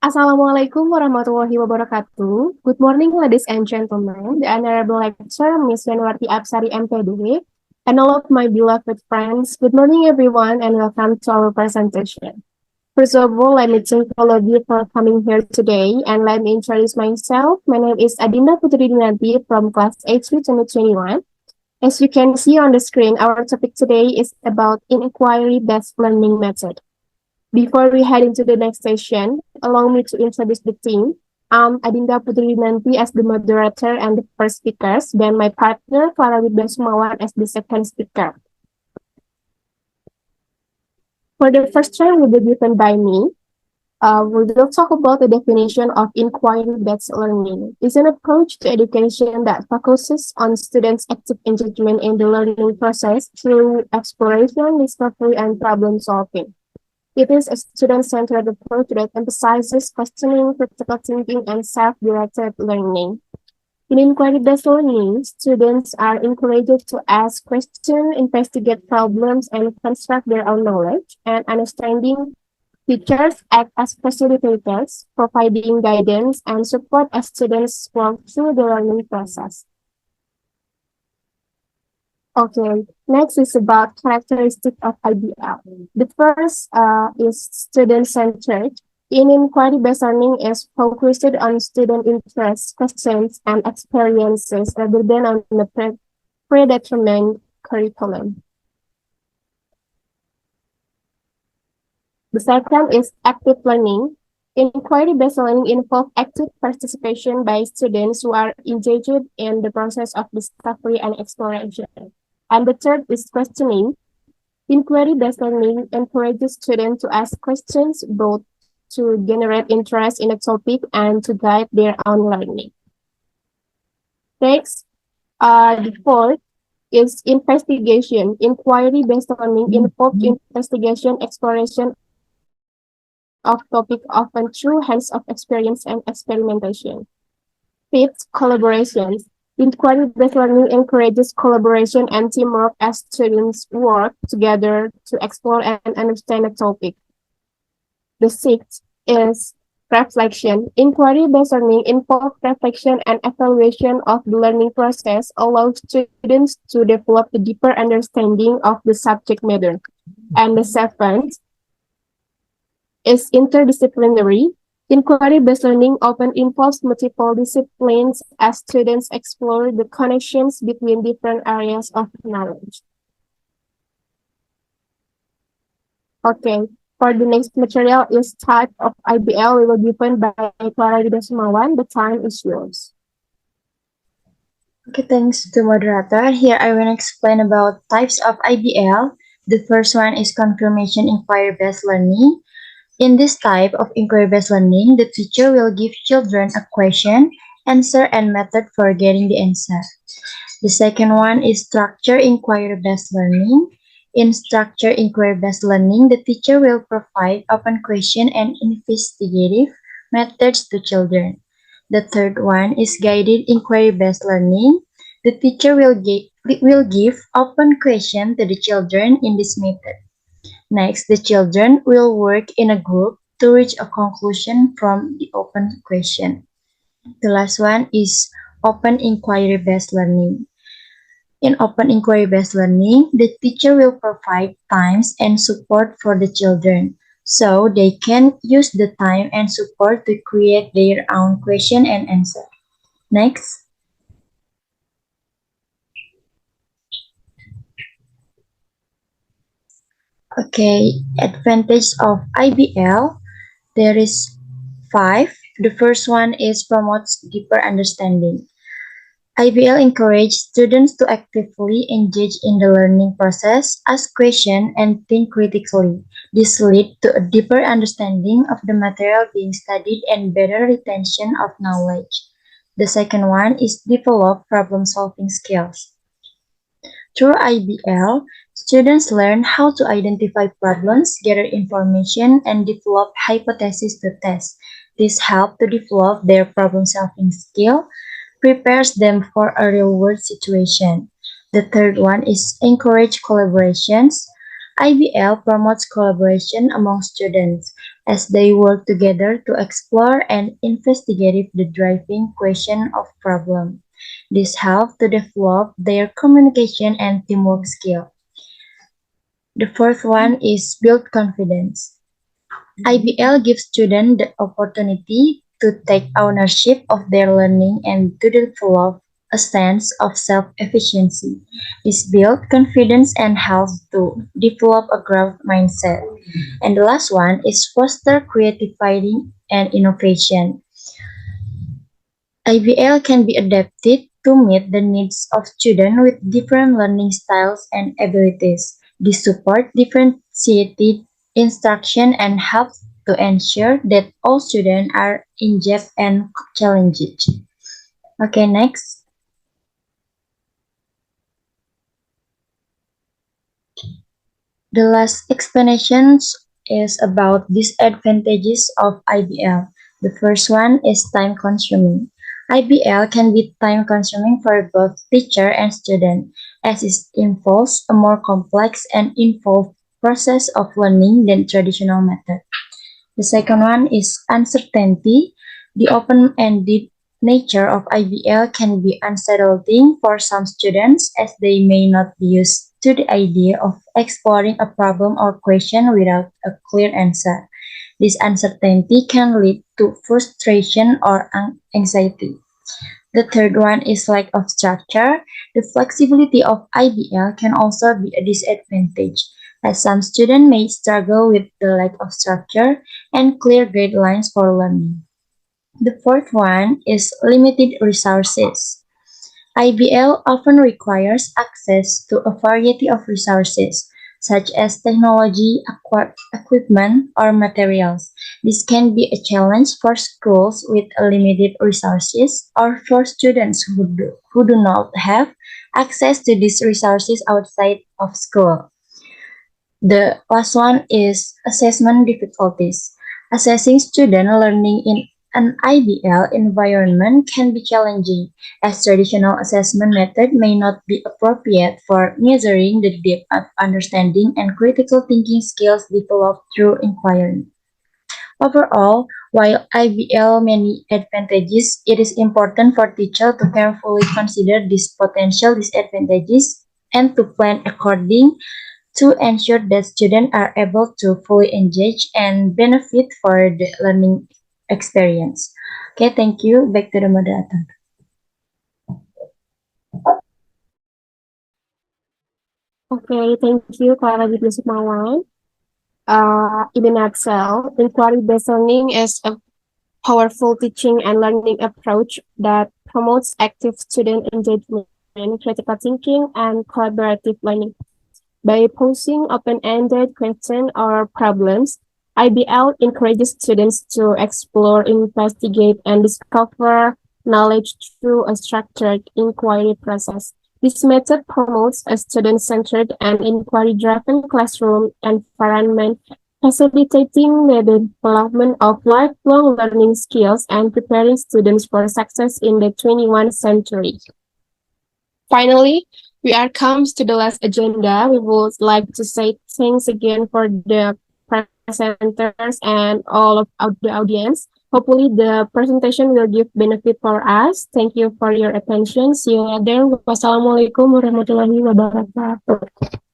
Assalamualaikum warahmatullahi wabarakatuh. Good morning, ladies and gentlemen. The Honorable Lecturer, Miss Yanuarti Apsari, M.Pd, and all of my beloved friends. Good morning, everyone, and welcome to our presentation. First of all, let me thank all of you for coming here today, and let me introduce myself. My name is Adinda Putri Dinanti from class H2 2021. As you can see on the screen, our topic today is about inquiry-based learning method. Before we head into the next session, allow me to introduce the team. I'm Adinda Putri Dinanti as the moderator and the first speakers, then my partner Clara Widya Sukmawan as the second speaker. For the first term will be given by me. We will talk about the definition of inquiry-based learning. It's an approach to education that focuses on students' active engagement in the learning process through exploration, discovery, and problem solving. It is a student-centered approach that emphasizes questioning, critical thinking, and self-directed learning. In inquiry-based learning, students are encouraged to ask questions, investigate problems, and construct their own knowledge and understanding. Teachers act as facilitators, providing guidance and support as students walk through the learning process. Okay, next is about characteristics of IBL. The first is student-centered. In inquiry-based learning is focused on student interests, questions, and experiences rather than on the predetermined curriculum. The second is active learning. Inquiry-based learning involves active participation by students who are engaged in the process of discovery and exploration. And the third is questioning. Inquiry-based learning encourages students to ask questions both to generate interest in a topic and to guide their own learning. Next, the fourth is investigation. Inquiry-based learning involves investigation, exploration of topic often through hands-on experience and experimentation. Fifth, collaborations. Inquiry-based learning encourages collaboration and teamwork as students work together to explore and understand a topic. The sixth is reflection. Inquiry-based learning involves reflection and evaluation of the learning process, allows students to develop a deeper understanding of the subject matter. And the seventh is interdisciplinary. Inquiry-based learning often involves multiple disciplines as students explore the connections between different areas of knowledge. Okay, for the next material is type of IBL. We will be given by Clara Sukmawan. The time is yours. Okay, thanks to moderator. Here I will explain about types of IBL. The first one is confirmation inquiry-based learning. In this type of inquiry-based learning, the teacher will give children a question, answer, and method for getting the answer. The second one is structure inquiry-based learning. In structure inquiry-based learning, the teacher will provide open question and investigative methods to children. The third one is guided inquiry-based learning. The teacher will give open question to the children in this method. Next, the children will work in a group to reach a conclusion from the open question. The last one is open inquiry-based learning. In open inquiry-based learning, the teacher will provide times and support for the children, so they can use the time and support to create their own question and answer. Next. Okay, advantage of IBL, there is 5. The first one is promotes deeper understanding. IBL encourages students to actively engage in the learning process, ask questions, and think critically. This leads to a deeper understanding of the material being studied and better retention of knowledge. The second one is develop problem-solving skills. Through IBL, students learn how to identify problems, gather information, and develop hypotheses to test. This helps to develop their problem-solving skill, prepares them for a real-world situation. The third one is encourage collaborations. IBL promotes collaboration among students, as they work together to explore and investigate the driving question of problem. This helps to develop their communication and teamwork skill. The fourth one is build confidence. IBL gives students the opportunity to take ownership of their learning and to develop a sense of self-efficiency. This builds confidence and helps to develop a growth mindset. And the last one is foster creativity and innovation. IBL can be adapted to meet the needs of students with different learning styles and abilities. This support differentiated instruction and helps to ensure that all students are engaged and challenged. Okay, next. The last explanation is about disadvantages of IBL. The first one is time consuming. IBL can be time consuming for both teacher and student, as it involves a more complex and involved process of learning than traditional method. The second one is uncertainty. The open-ended nature of IBL can be unsettling for some students as they may not be used to the idea of exploring a problem or question without a clear answer. This uncertainty can lead to frustration or anxiety. The third one is lack of structure. The flexibility of IBL can also be a disadvantage, as some students may struggle with the lack of structure and clear guidelines for learning. The fourth one is limited resources. IBL often requires access to a variety of resources, such as technology, equipment, or materials. This can be a challenge for schools with limited resources or for students who do not have access to these resources outside of school. The last one is assessment difficulties. Assessing student learning in an IBL environment can be challenging, as traditional assessment method may not be appropriate for measuring the depth of understanding and critical thinking skills developed through inquiry. Overall, while IBL many advantages, it is important for teachers to carefully consider these potential disadvantages and to plan according to ensure that students are able to fully engage and benefit for the learning experience. Okay, thank you. Back to the moderator. Okay, thank you, Clara Widya Sukmawan. In a nutshell, inquiry-based learning is a powerful teaching and learning approach that promotes active student engagement, critical thinking, and collaborative learning. By posing open-ended questions or problems, IBL encourages students to explore, investigate, and discover knowledge through a structured inquiry process. This method promotes a student-centered and inquiry-driven classroom environment, facilitating the development of lifelong learning skills and preparing students for success in the 21st century. Finally, we are comes to the last agenda. We would like to say thanks again for the presenters and all of the audience. Hopefully the presentation will give benefit for us. Thank you for your attention. See you later. Wassalamualaikum warahmatullahi wabarakatuh.